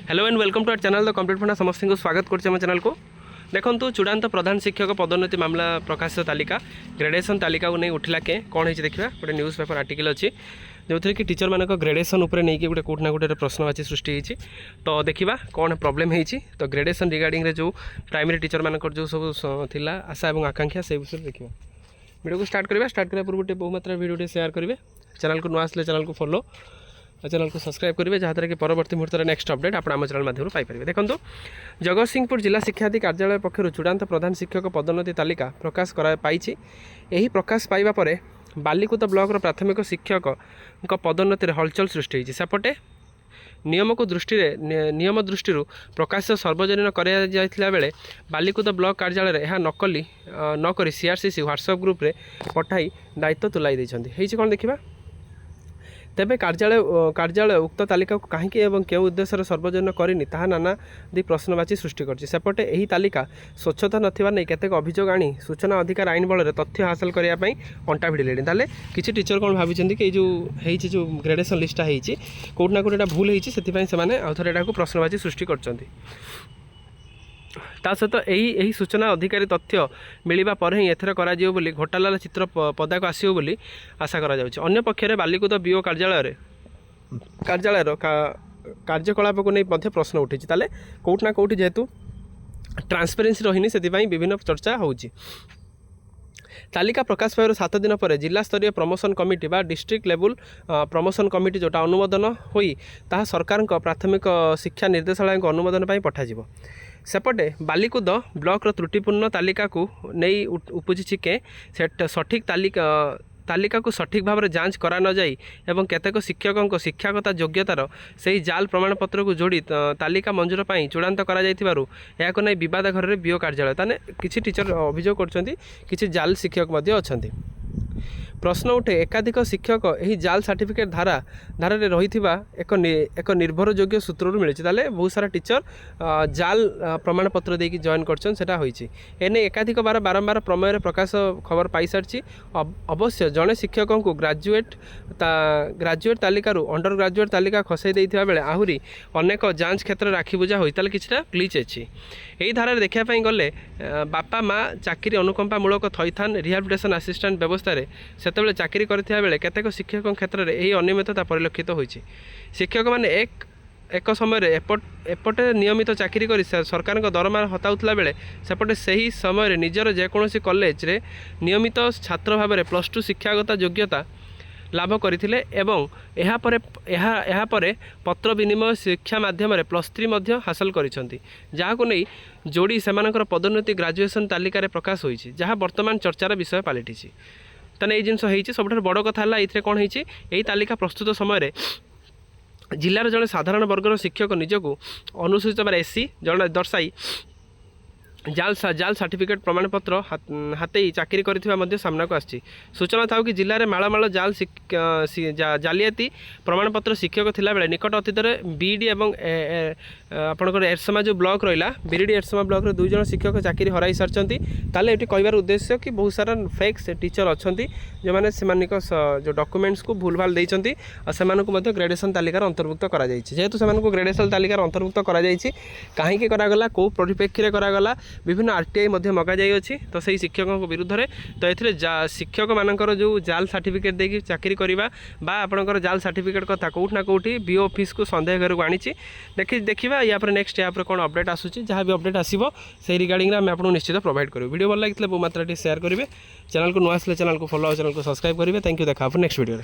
Hello and welcome to our channel the complete फंडा समस्त को स्वागत करम चैनल को। देखो चूड़ांत प्रधान शिक्षक पदोन्नति मामला प्रकाशित तालिका ग्रेडेसन तालिका को नहीं उठला के कौन है देखा गोटे न्यूज पेपर आर्टिकल अच्छी जो थी कि टीचर मानक ग्रेडेसन उपर नहीं कि गोटे कौट ना गोटे प्रश्नवाची सृष्टि होती। तो देखा कौन प्रोब्लेम होती। तो ग्रेडेसन रिगार्डिंग जो प्राइमरी टीचर मानक जो सब थिला आशा और आकांक्षा से विषय देखा वीडियो को स्टार्ट करने पूर्व बहुमात्रा वीडियो शेयर करेंगे। चैनल को नुआ आसले चैनल को फॉलो चैनल को सब्सक्राइब करेंगे जहाँद्वारा कि परवर्ती मुहूर्त नेक्स्ट अपडेट आप चैनल माध्यम पाइपर। देखो जगतसिंहपुर जिला शिक्षाधिकारी कार्यालय पक्षर चूड़ांत प्रधान शिक्षक पदोन्नति तालिका प्रकाश पाई। प्रकाश पाइबा परे बालिकुद ब्लॉक प्राथमिक शिक्षक पदोन्नति हलचल सृष्टि होती। सेपटे नियम दृष्टि प्रकाश सार्वजनिक कराइला बेले बालिकुद ब्लॉक कार्यालय यह नक सीआरसीसी व्हाट्सएप ग्रुप रे पठाई दायित्व तुलाई देती। कौन देखा तेबे कार्यालय उक्त तालिका को कहीं एवं क्यों उद्देश्य सार्वजनिक करनी ताहा नानादी प्रश्नवाची सृष्टि करछि। सेपटे यही तालिका स्वच्छता नथिबा नै केतेक अभियोग आनी सूचना अधिकार आईन बल तथ्य हासिल करने अंटा भिड़े। ताले किसी टीचर कौन भाई कि जो ग्रेडेसन लिस्टा होती कौट ना कौट भूल होती से आउथरे एटा को प्रश्नवाची सृष्टि करछन्ति। ता सहित यही सूचना अधिकारी तथ्य मिलवा पर ही एथर करा बोली घोटालार चित्र पदा को आसो बोली आशा करा जाउछि। अन्य पक्षरे बालिकुद बीओ कार्यालय कार्यकलाप को नहीं मध्य प्रश्न उठी। ताले कौट ना कौट जेहेतु ट्रांसपेरेन्सी रही से विभिन्न चर्चा होउछि। तालिका प्रकाश पाइबार 7 दिन पर जिला स्तरीय प्रमोशन कमिटी बा डिस्ट्रिक्ट लेवल प्रमोशन कमिटी जोटा अनुमोदन होई ताहा सरकार प्राथमिक शिक्षा निर्देशालय अनुमोदन पर पठाଯିବ। सेपटे बालिकुद ब्लॉक त्रुटिपूर्ण तालिका को नहीं उपजिछि के सठिक तालिका को सठिक भाव में जांच करा न जाई एवं केतेक शिक्षकों शिक्षागत योग्यतार से जाल प्रमाणपत्र को जोड़ी तालिका मंजूर पर चूड़ांत करा जाइथिबारु याको नै विवाद घर रे बीओ कार्यालय ताने किछि टीचर अभियोग करछन्ति किछि जाल शिक्षक मध्ये अछन्ति। प्रश्न उठे एकाधिक शिक्षक यही जाल सर्टिफिकेट धारा रही एक निर्भरयोग्य सूत्र मिली। ताले बहुत सारा टीचर जाल प्रमाणपत्र देकी जॉइन करछन होईछि। एने एकाधिक बारंबार प्रमेय प्रकाश खबर पाई सारी। अवश्य जड़े शिक्षकों को ग्राजुएट तालिकारु अंडर ग्राजुएट तालिका खसई देइथिबा बेले आहुरी अनेक जांच क्षेत्र राखी बुझा होई ताले किछटा ग्लिच अछि। यही धारा देखा गले बापा माँ चाकरी अनुकंपामूलक थैथान रिहाबिलिटेशन असिस्टेंट व्यवस्था सेतबेले चाकरी करथिबा बेले केतेक शिक्षकों क्षेत्र में यही अनियमितता परिलक्षित होईछि। शिक्षक माने एक समय एपटे नियमित चाकरी कर सरकार दरमा हताउतला बेले सेपटे सही समय निजर जेकोसी कॉलेज रे नियमित छात्र भाव में +2 शिक्षागत योग्यता लाभ करथिले एवं यहाँ पर पत्र विनिमय शिक्षा माध्यम +3 हासिल करिसंती जहाको नहीं जोड़ी सेमानकर पदोन्नति ग्रेजुएशन तालिका रे प्रकाश होईछि जहाँ वर्तमान चर्चार विषय पलटिछि। ताने जिनस होईछि सबठार बड़ कथा हला एथिरे कोन होईछि एही तालिका प्रस्तुत समय जिलार जड़े साधारण वर्गर शिक्षक निजको अनुसूचित एससी जड़े दर्शाई जाल सर्टिफिकेट प्रमाणपत्र हाथई चाकरी कर सामना को आसी। सूचना था कि जिले में माଳ जालियाती प्रमाणपत्र शिक्षक थिला बेले निकट अतीत बीडी एवं आपणकर एरसमा जो ब्लॉक रहा बीडी एरसमा ब्लॉक रे 2 जन शिक्षक चाकरी हराई सारी। ताले ये कहबार उद्देश्य कि बहुत सारा फेक टीचर अच्छा जो मैंने जो डॉक्यूमेंट्स को भूल भाल देती से ग्रेडेसन तालिकार अंतर्भुक्त करा जेहेतु से ग्रेडेसन तालिकार अंतर्भुक्त कहीं करागला कौ परिप्रेक्षी करागला विभिन्न आरटीआई मगा जाई अछि। तो सही शिक्षकों विरुद्ध में तो ये शिक्षक मानकर जो जाल सर्टिफिकेट देकी चाकरी करवा बा आपणकर जाल सर्टिफिकेट कथा कौट ना कौटी बीओ ऑफिस को संदेह घर को आनी देखा या नेक्स्ट या कौन अपडेट आसूँ जहाँ भी अपडेट आसो से रिगार्डिंग आम आपको निश्चित प्रोवाइड करूँ। वीडियो भल लगी बहुत मात्रा शेयर करेंगे। चैनल को नुआ आसले चैनल को फॉलो चैनल को सब्सक्राइब करेंगे। Thank you. देखा नेक्स्ट वीडियो।